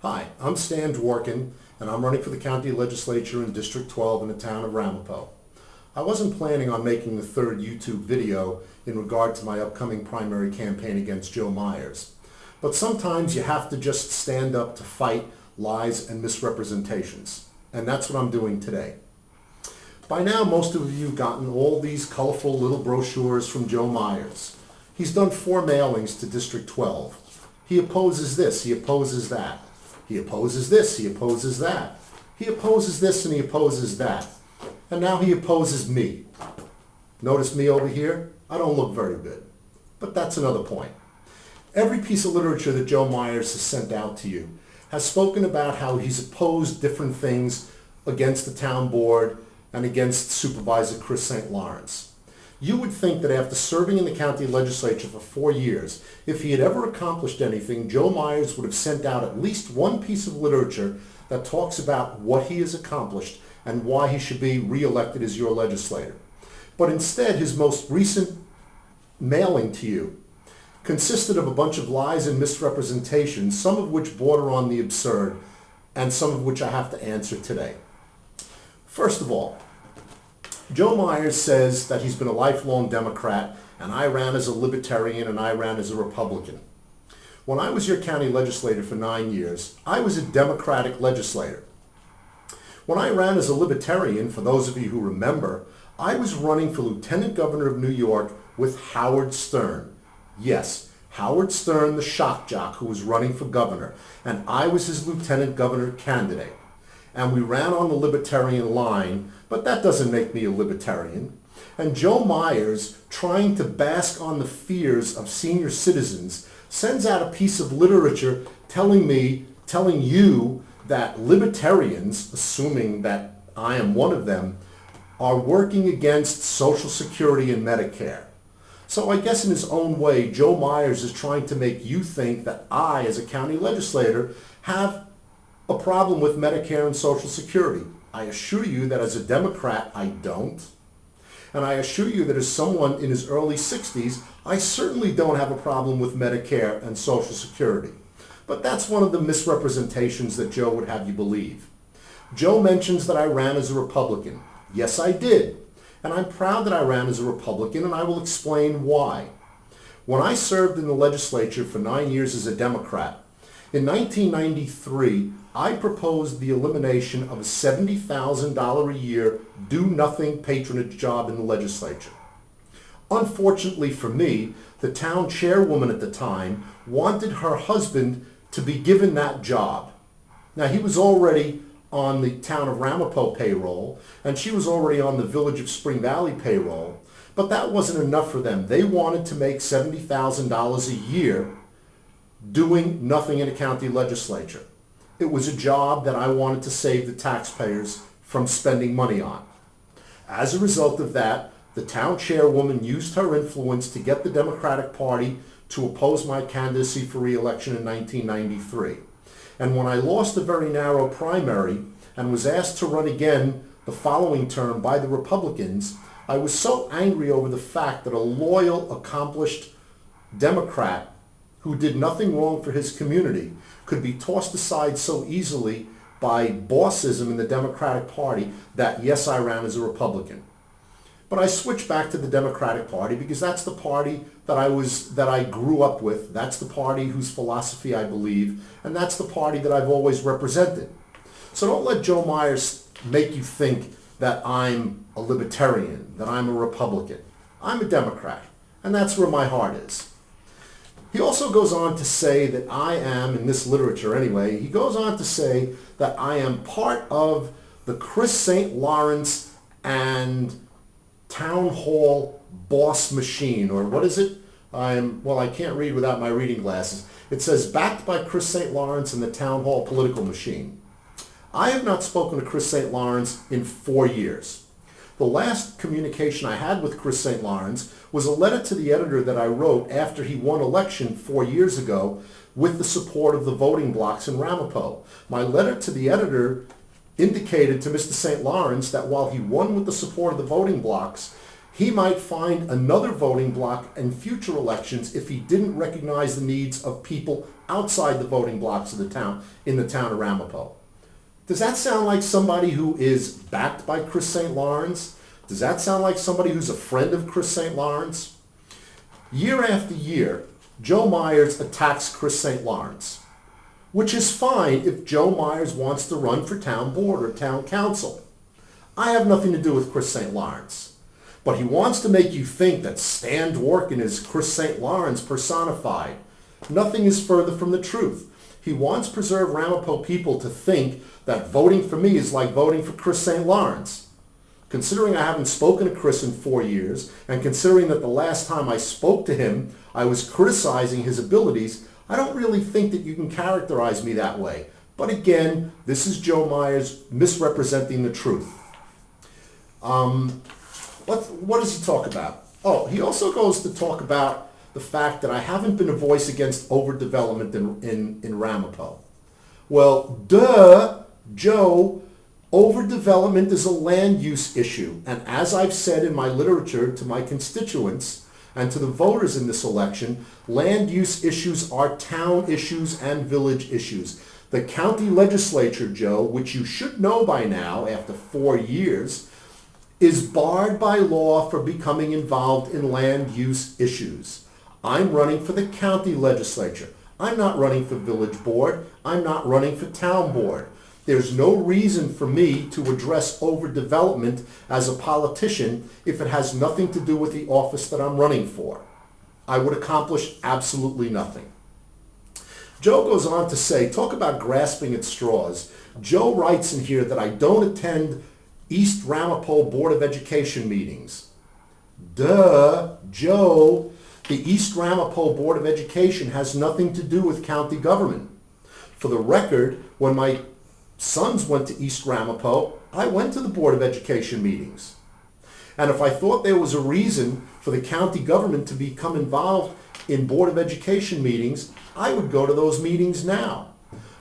Hi, I'm Stan Dworkin, and I'm running for the county legislature in District 12 in the town of Ramapo. I wasn't planning on making the third YouTube video in regard to my upcoming primary campaign against Joe Meyers. But sometimes you have to just stand up to fight lies and misrepresentations. And that's what I'm doing today. By now, most of you have gotten all these colorful little brochures from Joe Meyers. He's done 4 mailings to District 12. He opposes this, he opposes that. He opposes this, he opposes that. He opposes this and he opposes that. And now he opposes me. Notice me over here? I don't look very good. But that's another point. Every piece of literature that Joe Meyers has sent out to you has spoken about how he's opposed different things against the town board and against Supervisor Chris St. Lawrence. You would think that after serving in the county legislature for 4 years, if he had ever accomplished anything, Joe Meyers would have sent out at least one piece of literature that talks about what he has accomplished and why he should be re-elected as your legislator. But instead, his most recent mailing to you consisted of a bunch of lies and misrepresentations, some of which border on the absurd, and some of which I have to answer today. First of all, Joe Meyers says that he's been a lifelong Democrat, and I ran as a Libertarian and I ran as a Republican. When I was your county legislator for 9 years, I was a Democratic legislator. When I ran as a Libertarian, for those of you who remember, I was running for Lieutenant Governor of New York with Howard Stern. Yes, Howard Stern, the shock jock who was running for governor, and I was his Lieutenant Governor candidate. And we ran on the Libertarian line, but that doesn't make me a Libertarian. And Joe Meyers, trying to bask on the fears of senior citizens, sends out a piece of literature telling you that Libertarians, assuming that I am one of them, are working against Social Security and Medicare. So I guess in his own way, Joe Meyers is trying to make you think that I, as a county legislator, have a problem with Medicare and Social Security. I assure you that as a Democrat, I don't. And I assure you that as someone in his early 60s, I certainly don't have a problem with Medicare and Social Security. But that's one of the misrepresentations that Joe would have you believe. Joe mentions that I ran as a Republican. Yes, I did. And I'm proud that I ran as a Republican, and I will explain why. When I served in the legislature for 9 years as a Democrat, in 1993, I proposed the elimination of a $70,000 a year do-nothing patronage job in the legislature. Unfortunately for me, the town chairwoman at the time wanted her husband to be given that job. Now, he was already on the town of Ramapo payroll, and she was already on the village of Spring Valley payroll, but that wasn't enough for them. They wanted to make $70,000 a year doing nothing in a county legislature. It was a job that I wanted to save the taxpayers from spending money on. As a result of that, the town chairwoman used her influence to get the Democratic Party to oppose my candidacy for re-election in 1993. And when I lost a very narrow primary and was asked to run again the following term by the Republicans, I was so angry over the fact that a loyal, accomplished Democrat who did nothing wrong for his community could be tossed aside so easily by bossism in the Democratic Party that, yes, I ran as a Republican. But I switched back to the Democratic Party because that's the party that I grew up with. That's the party whose philosophy I believe, and that's the party that I've always represented. So don't let Joe Meyers make you think that I'm a Libertarian, that I'm a Republican. I'm a Democrat, and that's where my heart is. He also goes on to say that I am, in this literature anyway, he goes on to say that I am part of the Chris St. Lawrence and Town Hall boss machine, or what is it? I can't read without my reading glasses. It says, backed by Chris St. Lawrence and the Town Hall political machine. I have not spoken to Chris St. Lawrence in 4 years. The last communication I had with Chris St. Lawrence was a letter to the editor that I wrote after he won election 4 years ago with the support of the voting blocks in Ramapo. My letter to the editor indicated to Mr. St. Lawrence that while he won with the support of the voting blocks, He might find another voting bloc in future elections if he didn't recognize the needs of people outside the voting blocs of the town, in the town of Ramapo. Does that sound like somebody who is backed by Chris St. Lawrence? Does that sound like somebody who's a friend of Chris St. Lawrence? Year after year, Joe Meyers attacks Chris St. Lawrence, which is fine if Joe Meyers wants to run for town board or town council. I have nothing to do with Chris St. Lawrence, but he wants to make you think that Stan Dworkin is Chris St. Lawrence personified. Nothing is further from the truth. He wants preserved Ramapo people to think that voting for me is like voting for Chris St. Lawrence. Considering I haven't spoken to Chris in 4 years, and considering that the last time I spoke to him, I was criticizing his abilities, I don't really think that you can characterize me that way. But again, this is Joe Meyers misrepresenting the truth. What does he talk about? Oh, he also goes to talk about the fact that I haven't been a voice against overdevelopment in Ramapo. Well, duh, Joe, overdevelopment is a land use issue. And as I've said in my literature to my constituents and to the voters in this election, land use issues are town issues and village issues. The county legislature, Joe, which you should know by now after 4 years, is barred by law for becoming involved in land use issues. I'm running for the county legislature. I'm not running for village board. I'm not running for town board. There's no reason for me to address overdevelopment as a politician if it has nothing to do with the office that I'm running for. I would accomplish absolutely nothing. Joe goes on to say, talk about grasping at straws. Joe writes in here that I don't attend East Ramapo Board of Education meetings. Duh, Joe. The East Ramapo Board of Education has nothing to do with county government. For the record, when my sons went to East Ramapo, I went to the Board of Education meetings. And if I thought there was a reason for the county government to become involved in Board of Education meetings, I would go to those meetings now.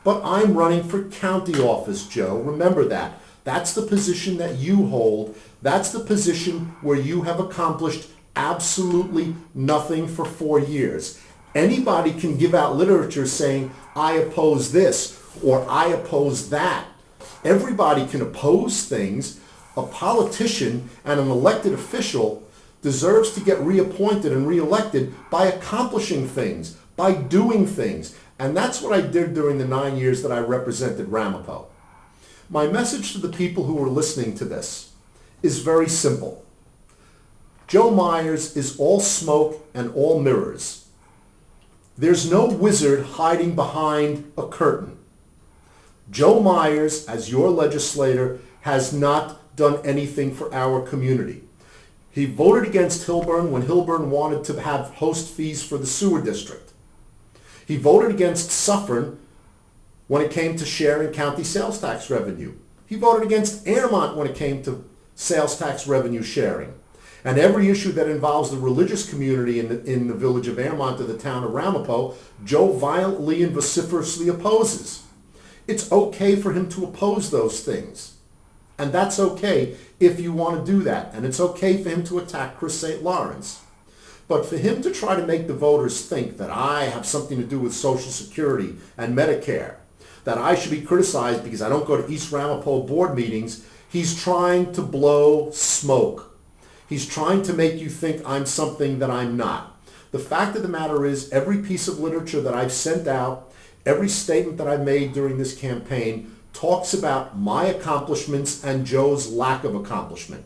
But I'm running for county office, Joe. Remember that. That's the position that you hold. That's the position where you have accomplished absolutely nothing for 4 years. Anybody can give out literature saying, I oppose this or I oppose that. Everybody can oppose things. A politician and an elected official deserves to get reappointed and reelected by accomplishing things, by doing things. And that's what I did during the 9 years that I represented Ramapo. My message to the people who are listening to this is very simple. Joe Meyers is all smoke and all mirrors. There's no wizard hiding behind a curtain. Joe Meyers, as your legislator, has not done anything for our community. He voted against Hilburn when Hilburn wanted to have host fees for the sewer district. He voted against Suffern when it came to sharing county sales tax revenue. He voted against Airmont when it came to sales tax revenue sharing. And every issue that involves the religious community in the village of Airmont or the town of Ramapo, Joe violently and vociferously opposes. It's okay for him to oppose those things. And that's okay if you want to do that. And it's okay for him to attack Chris St. Lawrence. But for him to try to make the voters think that I have something to do with Social Security and Medicare, that I should be criticized because I don't go to East Ramapo board meetings, he's trying to blow smoke. He's trying to make you think I'm something that I'm not. The fact of the matter is, every piece of literature that I've sent out, every statement that I've made during this campaign talks about my accomplishments and Joe's lack of accomplishment.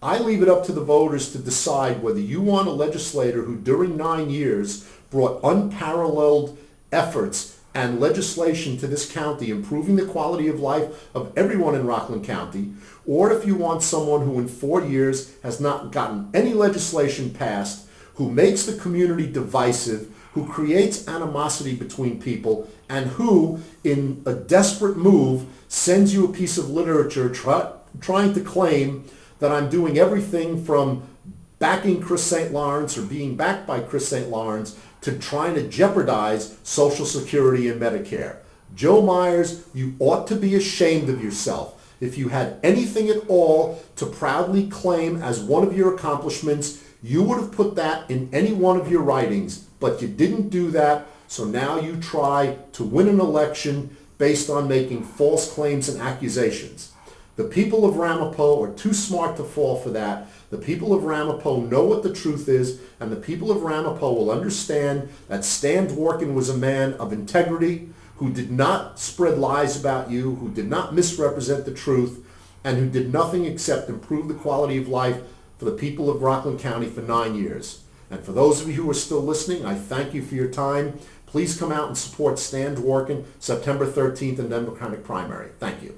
I leave it up to the voters to decide whether you want a legislator who during 9 years brought unparalleled efforts and legislation to this county, improving the quality of life of everyone in Rockland County, or if you want someone who in 4 years has not gotten any legislation passed, who makes the community divisive, who creates animosity between people, and who, in a desperate move, sends you a piece of literature trying to claim that I'm doing everything from backing Chris St. Lawrence or being backed by Chris St. Lawrence to trying to jeopardize Social Security and Medicare. Joe Meyers, you ought to be ashamed of yourself. If you had anything at all to proudly claim as one of your accomplishments, you would have put that in any one of your writings, but you didn't do that, so now you try to win an election based on making false claims and accusations. The people of Ramapo are too smart to fall for that. The people of Ramapo know what the truth is, and the people of Ramapo will understand that Stan Dworkin was a man of integrity, who did not spread lies about you, who did not misrepresent the truth, and who did nothing except improve the quality of life for the people of Rockland County for 9 years. And for those of you who are still listening, I thank you for your time. Please come out and support Stan Dworkin September 13th in Democratic primary. Thank you.